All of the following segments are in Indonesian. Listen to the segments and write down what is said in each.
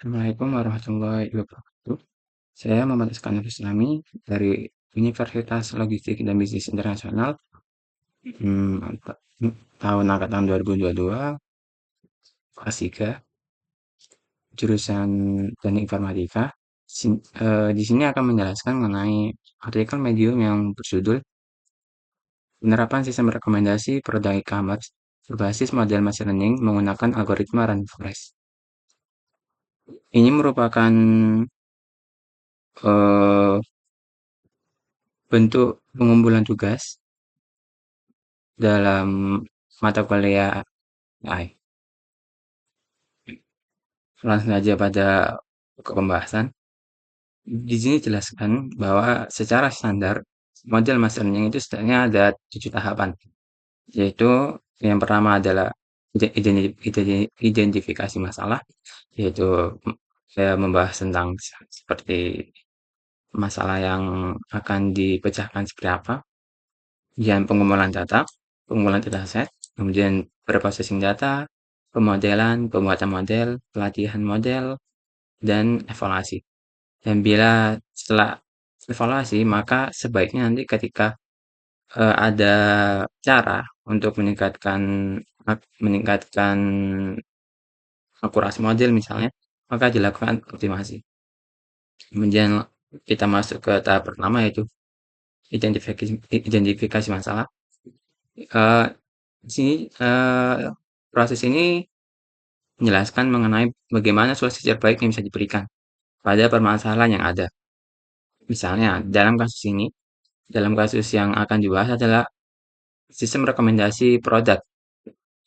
Assalamualaikum warahmatullahi wabarakatuh. Saya Muhammad Iskandar Islami dari Universitas Logistik dan Bisnis Internasional, ta- tahun angkatan 2022, kelas 3, jurusan Teknik Informatika. Di sini akan menjelaskan mengenai artikel medium yang berjudul Penerapan Sistem Rekomendasi Produk E-commerce berbasis model machine learning menggunakan algoritma random forest. Ini merupakan eh, bentuk pengumpulan tugas dalam mata kuliah AI. Langsung saja pada pokok pembahasan. Di sini jelaskan bahwa secara standar model machine learning itu sebenarnya ada 7 tahapan, yaitu yang pertama adalah identifikasi masalah, yaitu saya membahas tentang seperti masalah yang akan dipecahkan seperti apa, kemudian pengumpulan dataset, kemudian preprocessing data, pemodelan, pembuatan model, pelatihan model, dan evaluasi. Dan bila setelah evaluasi, maka sebaiknya nanti ketika ada cara untuk meningkatkan akurasi model misalnya, maka dilakukan optimasi. Kemudian kita masuk ke tahap pertama yaitu identifikasi masalah. Eh, di sini proses ini menjelaskan mengenai bagaimana solusi terbaik yang bisa diberikan pada permasalahan yang ada. Misalnya, dalam kasus yang akan dibahas adalah sistem rekomendasi produk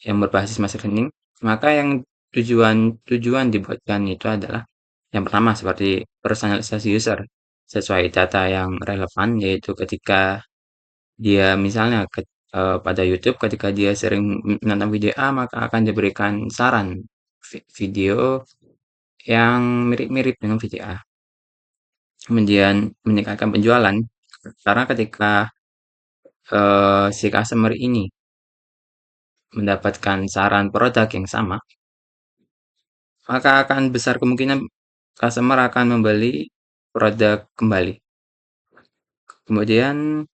yang berbasis machine learning, maka yang tujuan tujuan dibuatkan itu adalah yang pertama seperti personalisasi user sesuai data yang relevan, yaitu ketika dia misalnya pada YouTube ketika dia sering menonton video A maka akan diberikan saran video yang mirip-mirip dengan video A. Kemudian meningkatkan penjualan karena ketika si customer ini mendapatkan saran produk yang sama, maka akan besar kemungkinan customer akan membeli produk kembali. Kemudian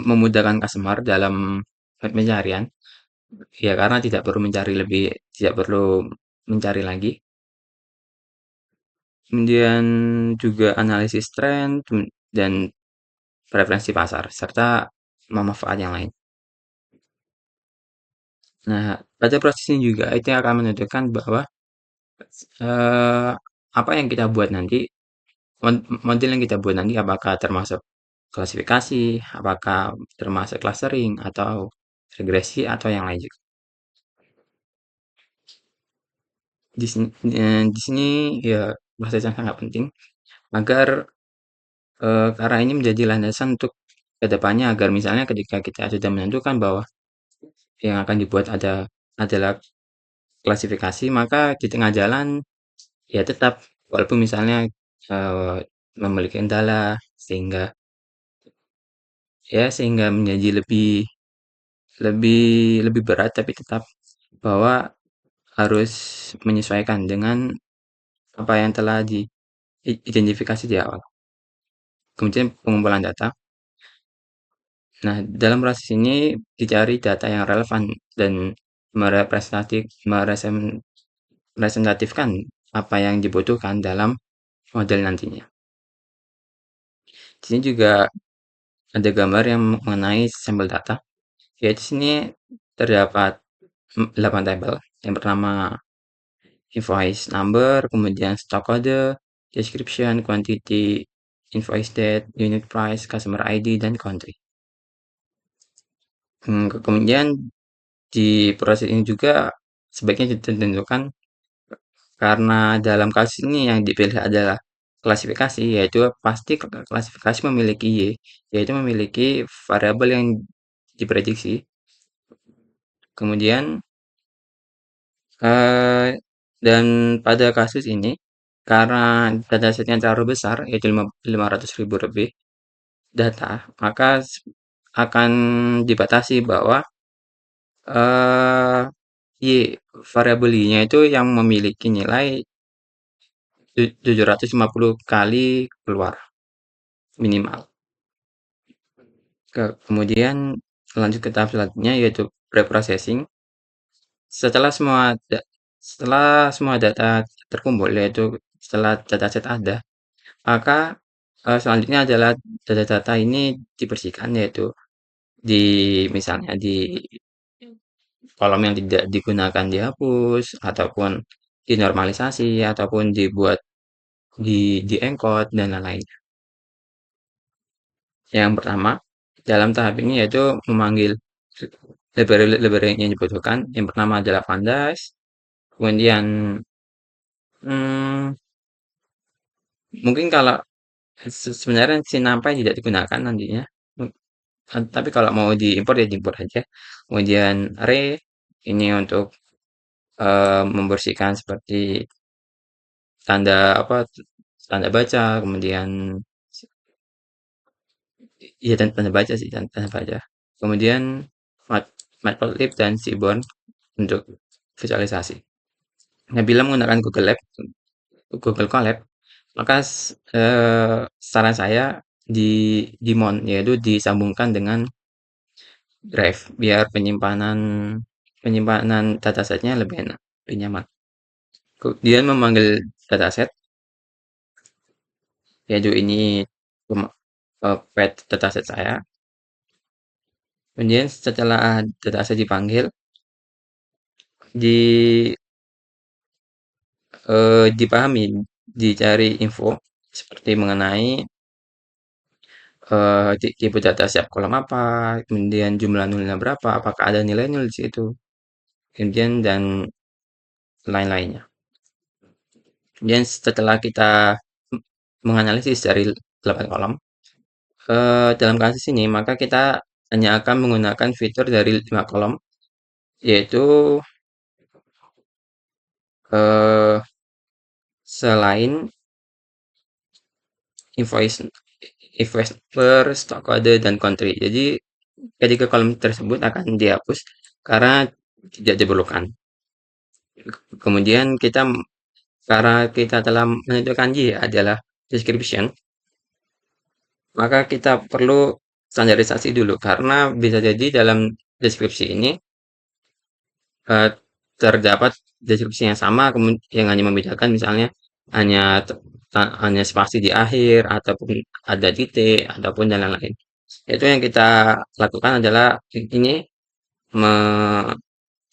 memudahkan customer dalam pencarian, ya karena tidak perlu mencari lagi. Kemudian juga analisis tren dan preferensi pasar serta manfaat yang lain. Nah, pada proses ini juga itu akan menentukan bahwa eh, apa yang kita buat nanti, model yang kita buat nanti apakah termasuk klasifikasi, apakah termasuk clustering atau regresi atau yang lain juga. Di sini ya proses yang sangat penting agar karena ini menjadi landasan untuk kedepannya agar misalnya ketika kita sudah menentukan bahwa yang akan dibuat adalah klasifikasi, maka di tengah jalan ya tetap walaupun misalnya eh, memiliki kendala sehingga menjadi lebih lebih lebih berat tapi tetap bahwa harus menyesuaikan dengan apa yang telah diidentifikasi di awal. Kemudian pengumpulan data. Nah, dalam proses ini dicari data yang relevan dan merepresentatifkan apa yang dibutuhkan dalam model nantinya. Di sini juga ada gambar yang mengenai sampel data. Yaitu di sini terdapat 8 tabel. Yang pertama invoice number, kemudian stock code, description, quantity, invoice date, unit price, customer ID, dan country. Kemudian di proses ini juga sebaiknya ditentukan karena dalam kasus ini yang dipilih adalah klasifikasi, yaitu pasti klasifikasi memiliki yaitu memiliki variabel yang diprediksi. Kemudian eh, dan pada kasus ini karena datasetnya terlalu besar, yaitu 500.000 lebih data, maka akan dibatasi bahwa eh, Y variabel Y-nya itu yang memiliki nilai 750 kali keluar minimal. Kemudian lanjut ke tahap selanjutnya yaitu preprocessing. Setelah semua setelah semua data terkumpul, yaitu setelah dataset ada, maka selanjutnya adalah data-data ini dibersihkan, yaitu di misalnya di kolom yang tidak digunakan dihapus, ataupun dinormalisasi, ataupun dibuat di-encode dan lain-lain. Yang pertama, dalam tahap ini yaitu memanggil library yang dibutuhkan. Yang pertama adalah Pandas, kemudian hmm, mungkin kalau sebenarnya si NumPy tidak digunakan nantinya. Hmm, Tapi kalau mau diimpor ya diimpor aja. Kemudian Array ini untuk membersihkan seperti tanda apa tanda baca, kemudian iya tanda baca sih tanda baca. Kemudian Matplotlib dan Seaborn untuk visualisasi. Nah, bila menggunakan Google Colab, maka saran saya di mount yaitu disambungkan dengan Drive biar penyimpanan penyimpanan datasetnya lebih enak, lebih nyaman. Kemudian memanggil dataset, yaitu ini pet dataset saya. Kemudian setelah dataset dipanggil, di dipahami, dicari info seperti mengenai tipe data siap kolom apa, kemudian jumlah nolnya berapa, apakah ada nilai nol di situ, kemudian dan lain-lainnya. Kemudian setelah kita menganalisis dari 8 kolom, dalam kasus ini maka kita hanya akan menggunakan fitur dari 5 kolom, yaitu eh, selain invoice, invoice per stock kode dan country. Jadi ketiga kolom tersebut akan dihapus karena tidak diperlukan. Kemudian karena kita telah menentukan Y adalah description, maka kita perlu standarisasi dulu karena bisa jadi dalam deskripsi ini eh, terdapat deskripsi yang sama yang hanya membedakan misalnya hanya hanya spasi di akhir ataupun ada titik ataupun dan lain-lain. Itu yang kita lakukan adalah ini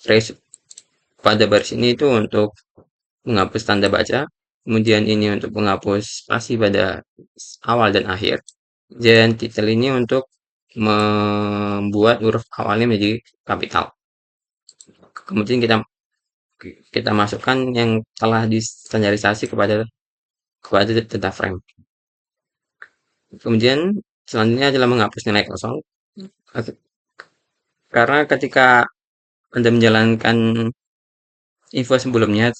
trace pada baris ini itu untuk menghapus tanda baca, kemudian ini untuk menghapus spasi pada awal dan akhir, dan titel ini untuk membuat huruf awalnya menjadi kapital. Kemudian kita kita masukkan yang telah distandarisasi kepada data frame. Kemudian selanjutnya adalah menghapus nilai kosong. Karena ketika Anda menjalankan info sebelumnya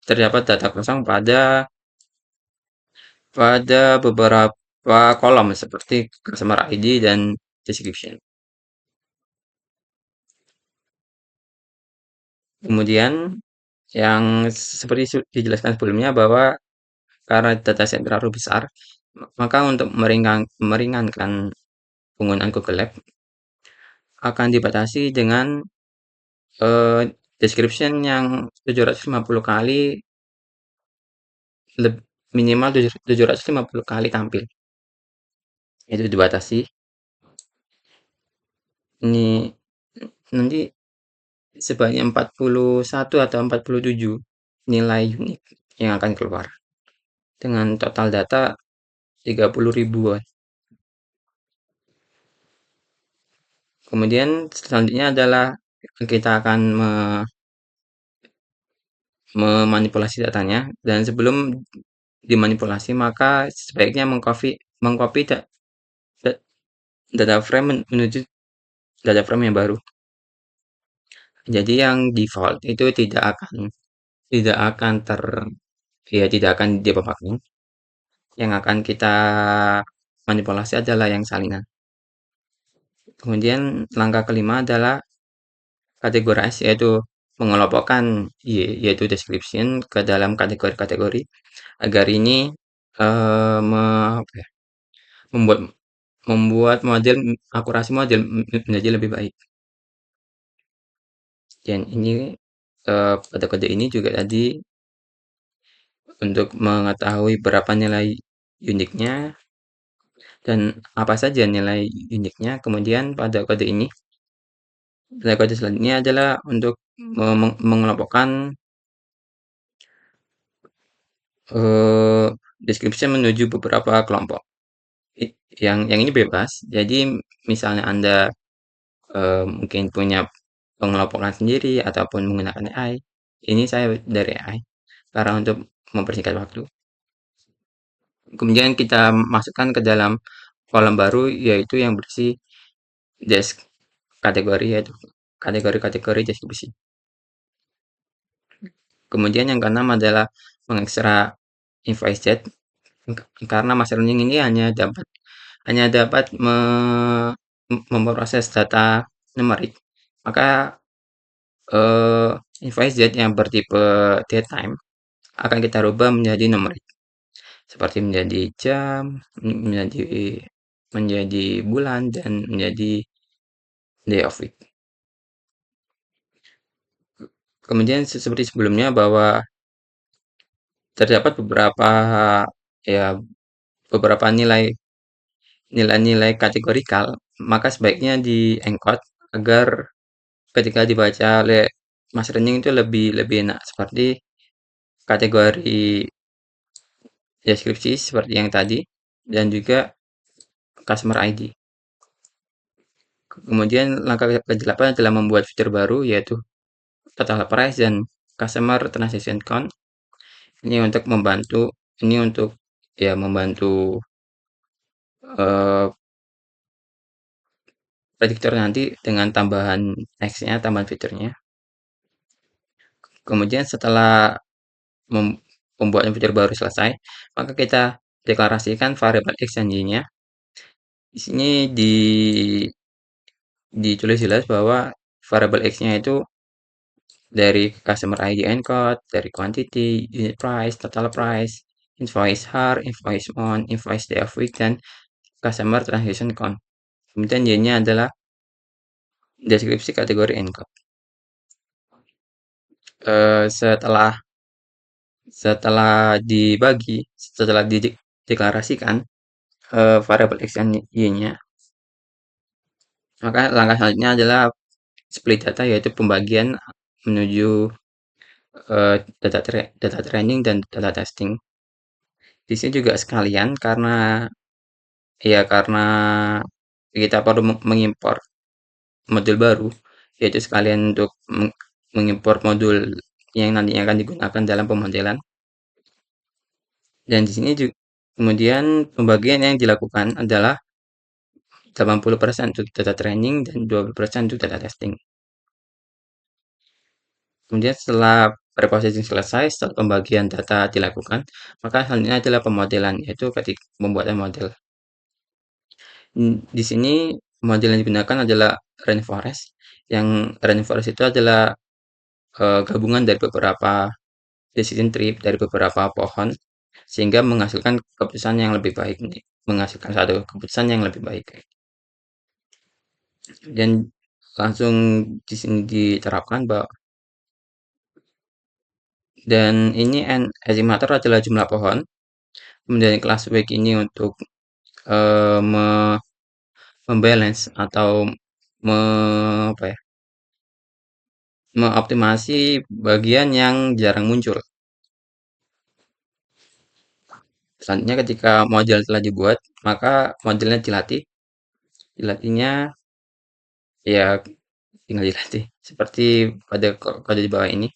terdapat data kosong pada beberapa kolom seperti customer ID dan description. Kemudian yang seperti dijelaskan sebelumnya bahwa karena dataset terlalu besar, maka untuk meringankan penggunaan Google Lab akan dibatasi dengan description yang 750 kali minimal 750 kali tampil. Itu dibatasi. Ini nanti sebanyak 41 atau 47 nilai unik yang akan keluar dengan total data 30 ribuan. Kemudian selanjutnya adalah kita akan memanipulasi datanya, dan sebelum dimanipulasi maka sebaiknya mengcopy data frame menuju data frame yang baru. Jadi yang default itu tidak akan tidak akan dipakai. Yang akan kita manipulasi adalah yang salinan. Kemudian langkah kelima adalah categorize, yaitu mengelompokkan yaitu description ke dalam kategori-kategori agar ini eh, me- apa ya, membuat membuat model akurasi model menjadi lebih baik. Dan ini pada kode ini juga tadi untuk mengetahui berapa nilai uniknya dan apa saja nilai uniknya. Kemudian pada kode selanjutnya adalah untuk mengelompokkan eh, description menuju beberapa kelompok. Yang ini bebas. Jadi misalnya Anda mungkin punya pengelompokan sendiri ataupun menggunakan AI. Ini saya dari AI karena untuk mempersingkat waktu. Kemudian kita masukkan ke dalam kolom baru yaitu yang berisi desk kategori yaitu kategori-kategori deskripsi. Kemudian yang keenam adalah mengekstrak invoice jet karena machine learning ini hanya dapat memproses data numerik. Maka eh, invoice jet yang bertipe datetime akan kita rubah menjadi numerik seperti menjadi jam, menjadi menjadi bulan dan menjadi day of week. Kemudian seperti sebelumnya bahwa terdapat ya beberapa nilai-nilai kategorikal, maka sebaiknya di-encode agar ketika dibaca oleh machine learning itu lebih lebih enak seperti kategori deskripsi seperti yang tadi dan juga customer ID. Kemudian langkah ke-8 adalah membuat fitur baru yaitu total price dan customer transaction count. Ini untuk ya membantu eh, prediktor nanti dengan tambahan X-nya, tambahan fiturnya. Kemudian setelah pembuatan fitur baru selesai, maka kita deklarasikan variabel X dan Y-nya. Di sini ditulis jelas bahwa variabel X-nya itu dari customer ID encode, dari quantity, unit price, total price, invoice har, invoice month, invoice day of week, dan customer transaction count. Kemudian Y-nya adalah deskripsi kategori encode. Setelah setelah dideklarasikan variabel X dan Y-nya, maka langkah selanjutnya adalah split data yaitu pembagian menuju data training dan data testing. Di sini juga sekalian karena kita perlu mengimpor modul baru, yaitu sekalian untuk mengimpor modul yang nantinya akan digunakan dalam pemodelan. Dan di sini juga kemudian pembagian yang dilakukan adalah 80% untuk data training dan 20% untuk data testing. Kemudian setelah preprocessing selesai, setelah pembagian data dilakukan, maka selanjutnya adalah pemodelan, yaitu ketika pembuatan model. Di sini model yang digunakan adalah rainforest. Yang rainforest itu adalah gabungan dari beberapa decision tree dari beberapa pohon sehingga menghasilkan keputusan yang lebih baik, menghasilkan satu keputusan yang lebih baik. Dan langsung di sini diterapkan bahwa dan ini estimator adalah jumlah pohon. Kemudian kelas weight ini untuk eh, me- membalance atau me, apa ya, mengoptimasi bagian yang jarang muncul. Selanjutnya ketika model telah dibuat, maka modelnya dilatih. Dilatihnya ya tinggal dilatih. Seperti pada kode di bawah ini.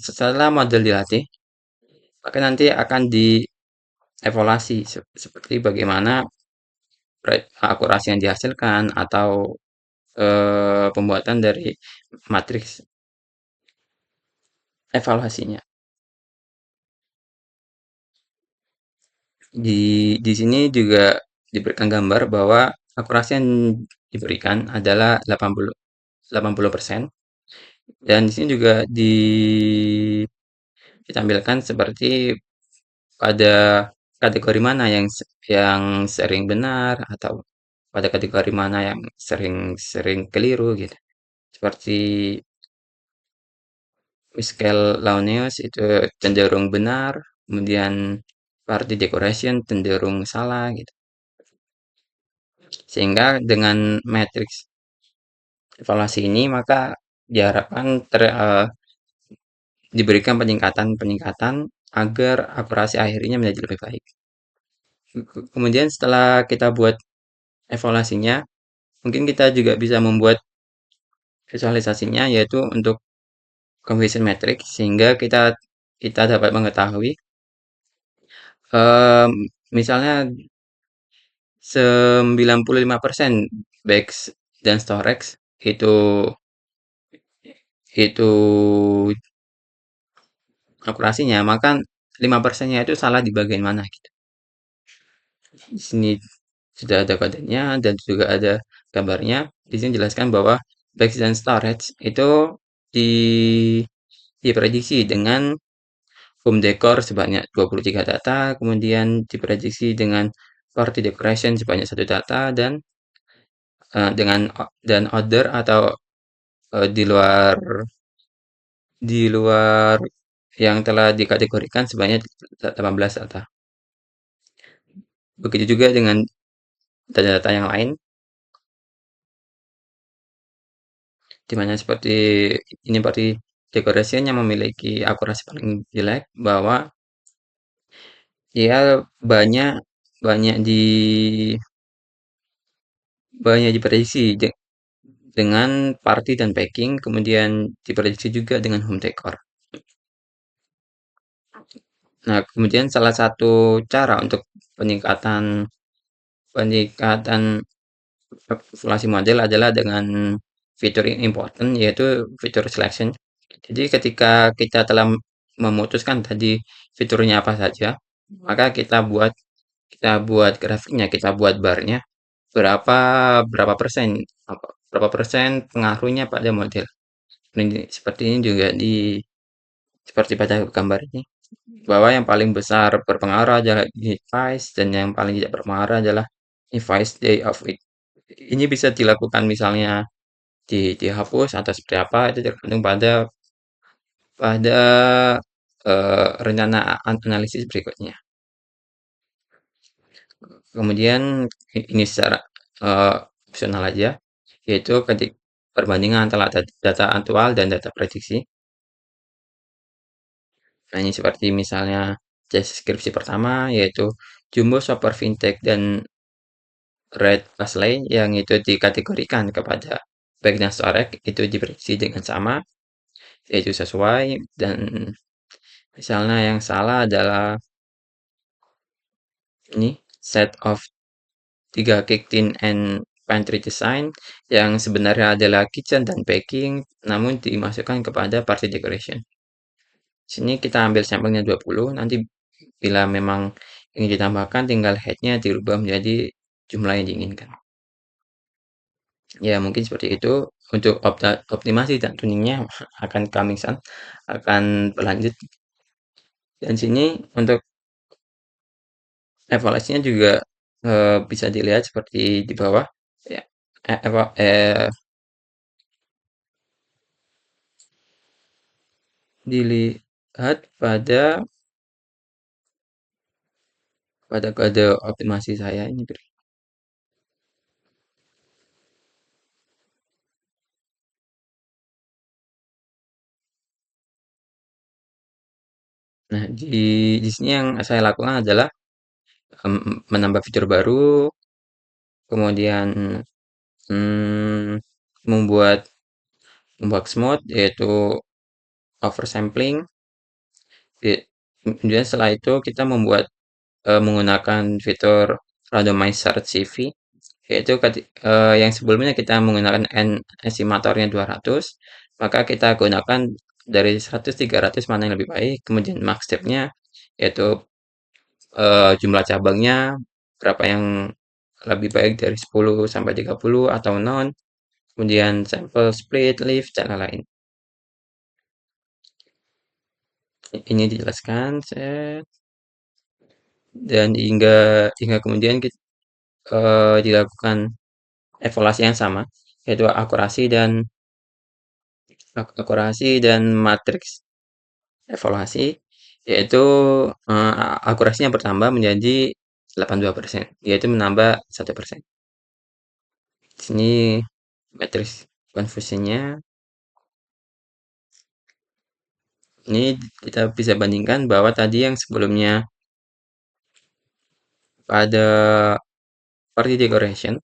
Setelah model dilatih, maka nanti akan dievaluasi seperti bagaimana akurasi yang dihasilkan atau pembuatan dari matriks evaluasinya. Di sini juga diberikan gambar bahwa akurasi yang diberikan adalah 80%. Dan di sini juga ditampilkan seperti pada kategori mana yang sering benar atau pada kategori mana yang sering keliru gitu. Seperti Michael Launius itu cenderung benar, kemudian party decoration cenderung salah gitu. Sehingga dengan matriks evaluasi ini maka diharapkan diberikan peningkatan-peningkatan agar akurasi akhirnya menjadi lebih baik. Kemudian setelah kita buat evaluasinya, mungkin kita juga bisa membuat visualisasinya yaitu untuk conversion metric sehingga kita dapat mengetahui em, misalnya 95% backs dan storage itu itu akurasinya, maka 5%-nya itu salah di bagian mana gitu. Di sini sudah ada kodenya dan juga ada gambarnya. Di sini jelaskan bahwa backs dan storage itu di diprediksi dengan home decor sebanyak 23 data, kemudian diprediksi dengan party decoration sebanyak 1 data dan dan order atau di luar yang telah dikategorikan sebanyak 18 data. Begitu juga dengan data-data yang lain, di mana seperti ini berarti decoration yang memiliki akurasi paling jelek bahwa dia banyak banyak di banyak diprediksi dengan party dan packing, kemudian diprediksi juga dengan home decor. Nah, kemudian salah satu cara untuk peningkatan peningkatan populasi model adalah dengan fitur yang important yaitu fitur selection. Jadi ketika kita telah memutuskan tadi fiturnya apa saja, maka kita buat grafiknya, kita buat barnya berapa berapa persen berapa persen pengaruhnya pada model. Ini seperti ini juga seperti pada gambar ini bahwa yang paling besar berpengaruh adalah unit price dan yang paling tidak berpengaruh adalah invoice day of week. Ini bisa dilakukan misalnya dihapus atau seperti apa itu tergantung pada pada rencana analisis berikutnya. Kemudian ini secara opsional aja, yaitu perbandingan antara data aktual dan data prediksi. Nah, ini seperti misalnya deskripsi pertama, yaitu Jumbo Shopper Fintech dan Red Pasley yang itu dikategorikan kepada baik dan storage itu diprediksi dengan sama, yaitu sesuai, dan misalnya yang salah adalah ini set of 3 kitchen and pantry design yang sebenarnya adalah kitchen dan baking namun dimasukkan kepada party decoration. Sini kita ambil sampelnya 20, nanti bila memang ingin ditambahkan tinggal headnya dirubah menjadi jumlah yang diinginkan. Ya mungkin seperti itu untuk optimasi dan tuningnya akan coming soon, akan berlanjut. Dan sini untuk evaluasinya juga bisa dilihat seperti di bawah ya. Eh, eva- eh, Dilihat pada kode optimasi saya ini. Nah, di sini yang saya lakukan adalah menambah fitur baru, kemudian mm, membuat membuat smooth yaitu oversampling. Kemudian setelah itu kita menggunakan fitur randomizer CV yaitu yang sebelumnya kita menggunakan n estimatornya 200, maka kita gunakan dari 100 300 mana yang lebih baik, kemudian max stepnya yaitu jumlah cabangnya berapa yang lebih baik dari 10 sampai 30 atau non, kemudian sampel split, lift, dan lain-lain. Ini dijelaskan, set, dan hingga hingga kemudian dilakukan evaluasi yang sama, yaitu akurasi dan matriks evaluasi, yaitu akurasinya bertambah menjadi 82%, yaitu menambah 1%. Di sini matriks konfusinya. Ini kita bisa bandingkan bahwa tadi yang sebelumnya pada party decoration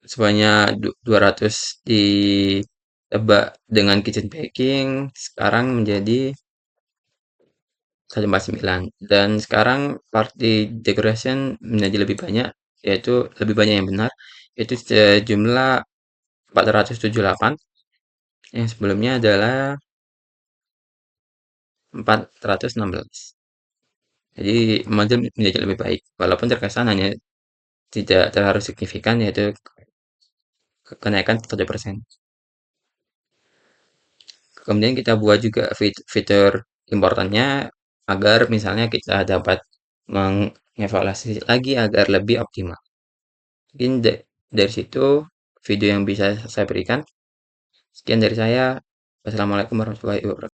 sebanyak 200 ditebak dengan kitchen baking, sekarang menjadi 149. Dan sekarang party decoration menjadi lebih banyak, yaitu lebih banyak yang benar, yaitu sejumlah 478. Yang sebelumnya adalah 416. Jadi model menjadi lebih baik, walaupun terkesan hanya tidak terlalu signifikan, yaitu kenaikan 1%. Kemudian kita buat juga fitur importantnya agar misalnya kita dapat mengevaluasi lagi agar lebih optimal. Mungkin dari situ video yang bisa saya berikan. Sekian dari saya. Wassalamualaikum warahmatullahi wabarakatuh.